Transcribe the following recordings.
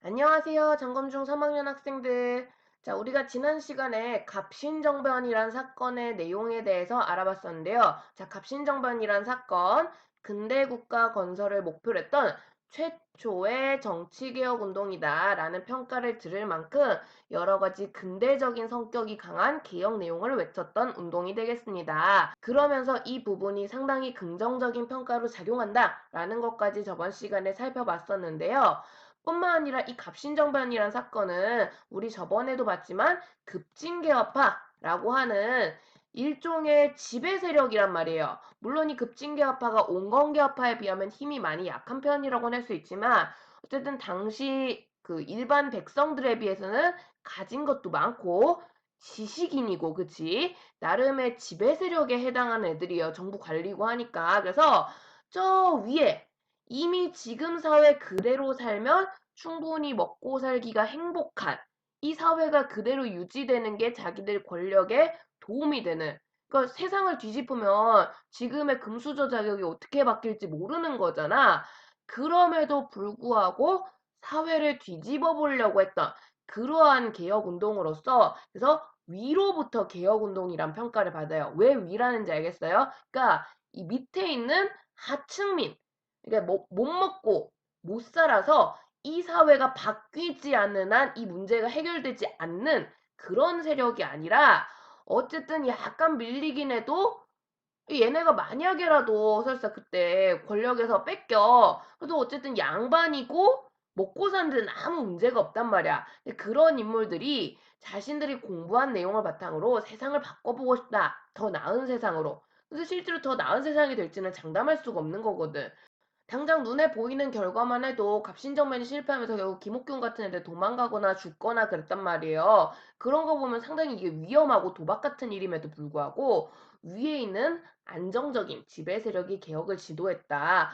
안녕하세요. 점검중 3학년 학생들. 자, 우리가 지난 시간에 갑신정변이란 사건의 내용에 대해서 알아봤었는데요. 자, 갑신정변이란 사건, 근대 국가 건설을 목표로 했던 최초의 정치개혁 운동이다라는 평가를 들을 만큼 여러 가지 근대적인 성격이 강한 개혁 내용을 외쳤던 운동이 되겠습니다. 그러면서 이 부분이 상당히 긍정적인 평가로 작용한다라는 것까지 저번 시간에 살펴봤었는데요. 뿐만 아니라 이 갑신정변이란 사건은 우리 저번에도 봤지만 급진개혁파라고 하는 일종의 지배 세력이란 말이에요. 물론 이 급진개혁파가 온건개혁파에 비하면 힘이 많이 약한 편이라고는 할 수 있지만 어쨌든 당시 그 일반 백성들에 비해서는 가진 것도 많고 지식인이고 그치? 나름의 지배 세력에 해당하는 애들이에요. 정부 관리고 하니까. 그래서 저 위에 이미 지금 사회 그대로 살면 충분히 먹고 살기가 행복한 이 사회가 그대로 유지되는 게 자기들 권력에 도움이 되는 그러니까 세상을 뒤집으면 지금의 금수저 자격이 어떻게 바뀔지 모르는 거잖아. 그럼에도 불구하고 사회를 뒤집어 보려고 했던 그러한 개혁 운동으로서 그래서 위로부터 개혁 운동이란 평가를 받아요. 왜 위라는지 알겠어요? 그러니까 이 밑에 있는 하층민 그러니까 못 먹고 못 살아서 이 사회가 바뀌지 않는 한 이 문제가 해결되지 않는 그런 세력이 아니라 어쨌든 약간 밀리긴 해도 얘네가 만약에라도 설사 그때 권력에서 뺏겨 그래도 어쨌든 양반이고 먹고 사는 데는 아무 문제가 없단 말이야. 근데 그런 인물들이 자신들이 공부한 내용을 바탕으로 세상을 바꿔보고 싶다. 더 나은 세상으로. 근데 실제로 더 나은 세상이 될지는 장담할 수가 없는 거거든. 당장 눈에 보이는 결과만 해도 갑신정변이 실패하면서 결국 김옥균 같은 애들 도망가거나 죽거나 그랬단 말이에요. 그런 거 보면 상당히 이게 위험하고 도박 같은 일임에도 불구하고 위에 있는 안정적인 지배 세력이 개혁을 지도했다.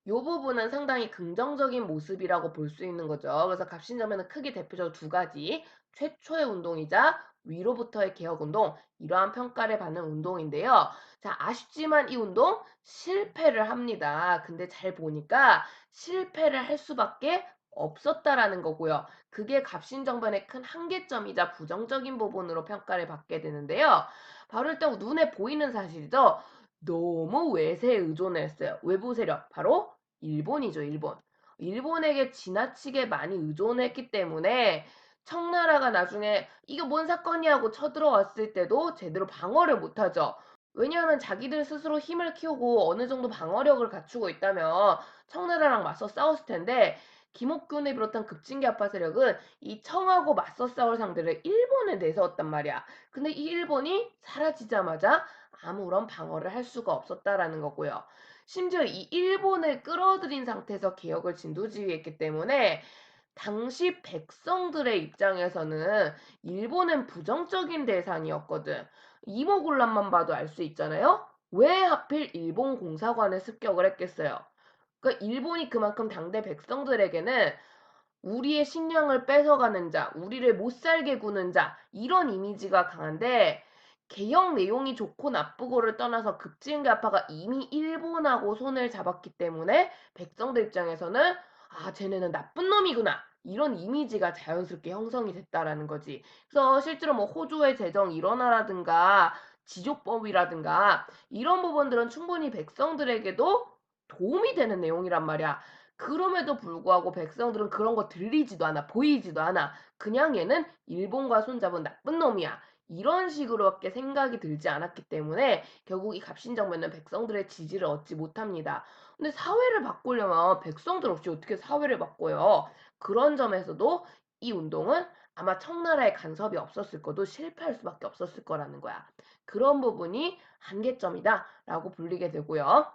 요 부분은 상당히 긍정적인 모습이라고 볼 수 있는 거죠. 그래서 갑신정변은 크게 대표적으로 두 가지, 최초의 운동이자 위로부터의 개혁운동, 이러한 평가를 받는 운동인데요. 자, 아쉽지만 이 운동 실패를 합니다. 근데 잘 보니까 실패를 할 수밖에 없었다라는 거고요. 그게 갑신정변의 큰 한계점이자 부정적인 부분으로 평가를 받게 되는데요. 바로 일단 눈에 보이는 사실이죠. 너무 외세에 의존을 했어요. 외부 세력, 바로 일본이죠, 일본. 일본에게 지나치게 많이 의존했기 때문에 청나라가 나중에 이게 뭔 사건이야 하고 쳐들어왔을 때도 제대로 방어를 못하죠. 왜냐하면 자기들 스스로 힘을 키우고 어느 정도 방어력을 갖추고 있다면 청나라랑 맞서 싸웠을 텐데 김옥균을 비롯한 급진계합파 세력은 이 청하고 맞서 싸울 상대를 일본에 내세웠단 말이야. 근데 이 일본이 사라지자마자 아무런 방어를 할 수가 없었다라는 거고요. 심지어 이 일본을 끌어들인 상태에서 개혁을 진두지휘했기 때문에 당시 백성들의 입장에서는 일본은 부정적인 대상이었거든. 이모군란만 봐도 알 수 있잖아요. 왜 하필 일본 공사관에 습격을 했겠어요? 그러니까 일본이 그만큼 당대 백성들에게는 우리의 식량을 뺏어가는 자, 우리를 못살게 구는 자, 이런 이미지가 강한데 개혁 내용이 좋고 나쁘고를 떠나서 급진계파가 이미 일본하고 손을 잡았기 때문에 백성들 입장에서는 아, 쟤네는 나쁜 놈이구나. 이런 이미지가 자연스럽게 형성이 됐다라는 거지. 그래서 실제로 뭐 호주의 재정 일원화라든가 지조법이라든가 이런 부분들은 충분히 백성들에게도 도움이 되는 내용이란 말이야. 그럼에도 불구하고 백성들은 그런 거 들리지도 않아, 보이지도 않아. 그냥 얘는 일본과 손잡은 나쁜 놈이야. 이런 식으로밖에 생각이 들지 않았기 때문에 결국 이 갑신정변은 백성들의 지지를 얻지 못합니다. 근데 사회를 바꾸려면 백성들 없이 어떻게 사회를 바꿔요? 그런 점에서도 이 운동은 아마 청나라의 간섭이 없었을 거도 실패할 수밖에 없었을 거라는 거야. 그런 부분이 한계점이다라고 불리게 되고요.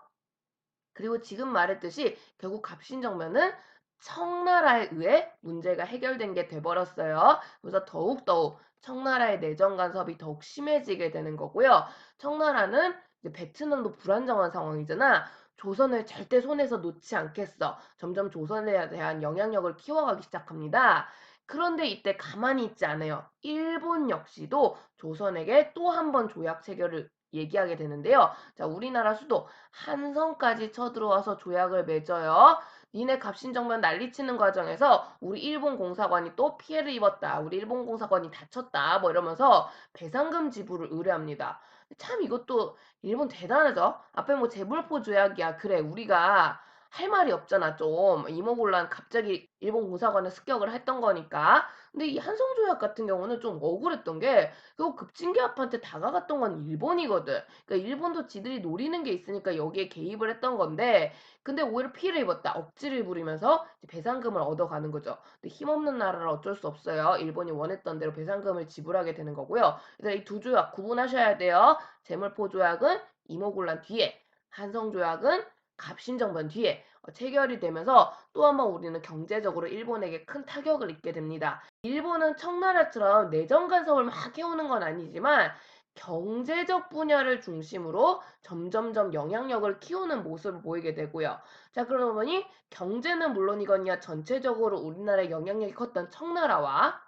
그리고 지금 말했듯이 결국 갑신정변은 청나라에 의해 문제가 해결된 게 돼버렸어요. 그래서 더욱더욱 청나라의 내정 간섭이 더욱 심해지게 되는 거고요. 청나라는 이제 베트남도 불안정한 상황이잖아. 조선을 절대 손에서 놓지 않겠어. 점점 조선에 대한 영향력을 키워가기 시작합니다. 그런데 이때 가만히 있지 않아요. 일본 역시도 조선에게 또 한 번 조약 체결을 얘기하게 되는데요. 자, 우리나라 수도 한성까지 쳐들어와서 조약을 맺어요. 니네 갑신정변 난리치는 과정에서 우리 일본 공사관이 또 피해를 입었다. 우리 일본 공사관이 다쳤다. 뭐 이러면서 배상금 지불을 의뢰합니다. 참 이것도 일본 대단하죠. 앞에 뭐 재불포 조약이야. 그래 우리가 할 말이 없잖아 좀. 이모곤란 갑자기 일본 공사관에 습격을 했던 거니까. 근데 이 한성조약 같은 경우는 좀 억울했던 게 그거 급진기업한테 다가갔던 건 일본이거든. 그러니까 일본도 지들이 노리는 게 있으니까 여기에 개입을 했던 건데 근데 오히려 피해를 입었다. 억지를 부리면서 이제 배상금을 얻어가는 거죠. 근데 힘없는 나라라 어쩔 수 없어요. 일본이 원했던 대로 배상금을 지불하게 되는 거고요. 그래서 이 두 조약 구분하셔야 돼요. 재물포 조약은 이모군란 뒤에, 한성 조약은 갑신정변 뒤에 체결이 되면서 또 한 번 우리는 경제적으로 일본에게 큰 타격을 입게 됩니다. 일본은 청나라처럼 내정 간섭을 막 해오는 건 아니지만 경제적 분야를 중심으로 점점점 영향력을 키우는 모습을 보이게 되고요. 자, 그러다 보니 경제는 물론이거니와 전체적으로 우리나라의 영향력이 컸던 청나라와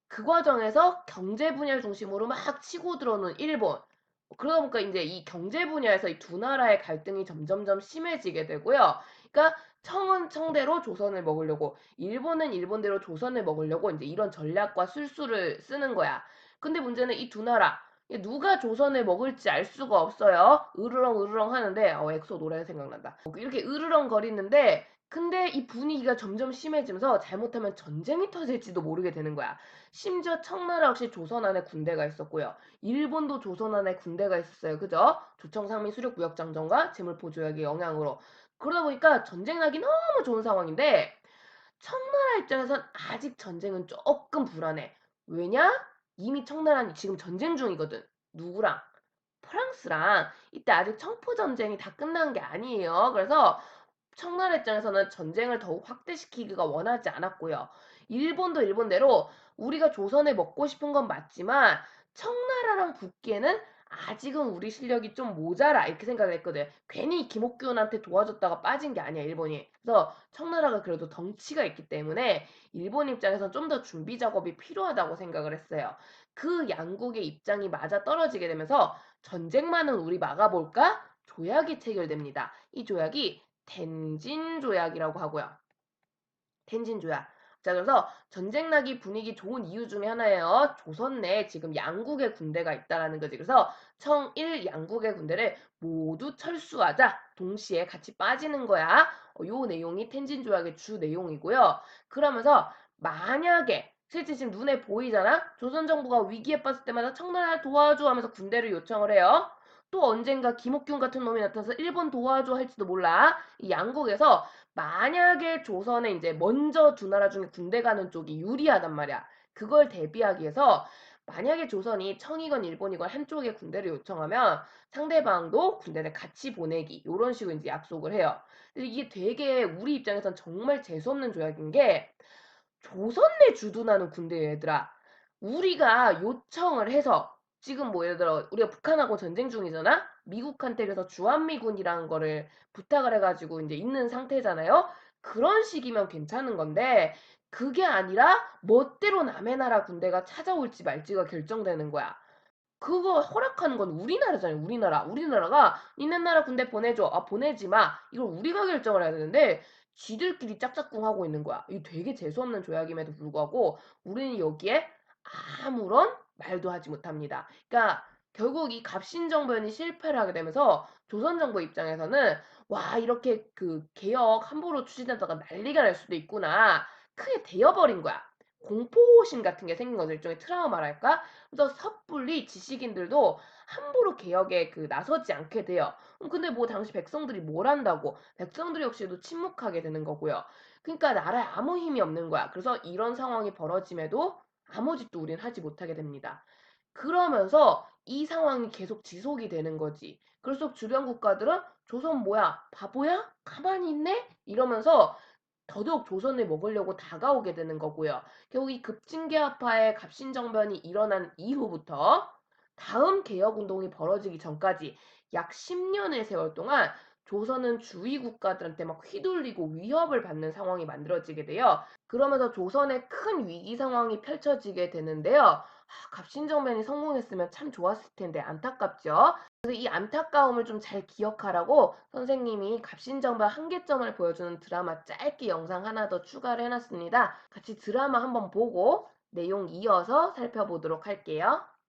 그 과정에서 경제 분야를 중심으로 막 치고 들어오는 일본. 그러다 보니까 이제 이 경제 분야에서 이 두 나라의 갈등이 점점점 심해지게 되고요. 그러니까 청은 청대로 조선을 먹으려고, 일본은 일본대로 조선을 먹으려고 이제 이런 전략과 술수를 쓰는 거야. 근데 문제는 이 두 나라, 누가 조선을 먹을지 알 수가 없어요. 으르렁 으르렁 하는데, 엑소 노래 생각난다. 이렇게 으르렁 거리는데, 근데 이 분위기가 점점 심해지면서 잘못하면 전쟁이 터질지도 모르게 되는 거야. 심지어 청나라 역시 조선 안에 군대가 있었고요. 일본도 조선 안에 군대가 있었어요. 그죠? 조청상민 수륙무역장정과 재물포조약의 영향으로. 그러다 보니까 전쟁 나기 너무 좋은 상황인데 청나라 입장에선 아직 전쟁은 조금 불안해. 왜냐? 이미 청나라는 지금 전쟁 중이거든. 누구랑? 프랑스랑. 이때 아직 청포전쟁이 다 끝난 게 아니에요. 그래서 청나라 입장에서는 전쟁을 더욱 확대시키기가 원하지 않았고요. 일본도 일본대로 우리가 조선에 먹고 싶은 건 맞지만 청나라랑 붙기에는 아직은 우리 실력이 좀 모자라 이렇게 생각을 했거든. 괜히 김옥균한테 도와줬다가 빠진 게 아니야 일본이. 그래서 청나라가 그래도 덩치가 있기 때문에 일본 입장에선 좀 더 준비 작업이 필요하다고 생각을 했어요. 그 양국의 입장이 맞아 떨어지게 되면서 전쟁만은 우리 막아볼까? 조약이 체결됩니다. 이 조약이 텐진 조약이라고 하고요. 텐진 조약. 자, 그래서 전쟁 나기 분위기 좋은 이유 중에 하나예요. 조선 내에 지금 양국의 군대가 있다라는 거지. 그래서 청일 양국의 군대를 모두 철수하자. 동시에 같이 빠지는 거야. 요 내용이 텐진 조약의 주 내용이고요. 그러면서 만약에 실제 지금 눈에 보이잖아? 조선 정부가 위기에 빠졌을 때마다 청나라 도와줘 하면서 군대를 요청을 해요. 또 언젠가 김옥균 같은 놈이 나타나서 일본 도와줘 할지도 몰라. 이 양국에서 만약에 조선에 이제 먼저 두 나라 중에 군대 가는 쪽이 유리하단 말이야. 그걸 대비하기 위해서 만약에 조선이 청이건 일본이건 한쪽에 군대를 요청하면 상대방도 군대를 같이 보내기 이런 식으로 이제 약속을 해요. 근데 이게 되게 우리 입장에선 정말 재수없는 조약인 게 조선 내 주둔하는 군대 얘들아. 우리가 요청을 해서 지금 뭐 예를 들어 우리가 북한하고 전쟁 중이잖아. 미국한테 그래서 주한미군이라는 거를 부탁을 해가지고 이제 있는 상태잖아요. 그런 식이면 괜찮은 건데 그게 아니라 멋대로 남의 나라 군대가 찾아올지 말지가 결정되는 거야. 그거 허락하는 건 우리나라잖아요. 우리나라. 우리나라가 있는 나라 군대 보내줘. 보내지 마. 이걸 우리가 결정을 해야 되는데 지들끼리 짝짝꿍 하고 있는 거야. 이거 되게 재수없는 조약임에도 불구하고 우리는 여기에 아무런 말도 하지 못합니다. 그러니까 결국 이 갑신정변이 실패를 하게 되면서 조선 정부 입장에서는 와 이렇게 그 개혁 함부로 추진하다가 난리가 날 수도 있구나. 크게 되어버린 거야. 공포심 같은 게 생긴 거죠. 일종의 트라우마랄까? 그래서 섣불리 지식인들도 함부로 개혁에 나서지 않게 돼요. 근데 뭐 당시 백성들이 뭘 한다고? 백성들 역시도 침묵하게 되는 거고요. 그러니까 나라에 아무 힘이 없는 거야. 그래서 이런 상황이 벌어짐에도 아무 짓도 우린 하지 못하게 됩니다. 그러면서 이 상황이 계속 지속이 되는 거지. 그래서 주변 국가들은 조선 뭐야? 바보야? 가만히 있네? 이러면서 더더욱 조선을 먹으려고 다가오게 되는 거고요. 결국 이 급진개혁파의 갑신정변이 일어난 이후부터 다음 개혁운동이 벌어지기 전까지 약 10년의 세월 동안 조선은 주위 국가들한테 막 휘둘리고 위협을 받는 상황이 만들어지게 돼요. 그러면서 조선의 큰 위기 상황이 펼쳐지게 되는데요. 갑신정변이 성공했으면 참 좋았을 텐데 안타깝죠. 그래서 이 안타까움을 좀 잘 기억하라고 선생님이 갑신정변 한계점을 보여주는 드라마 짧게 영상 하나 더 추가를 해놨습니다. 같이 드라마 한번 보고 내용 이어서 살펴보도록 할게요.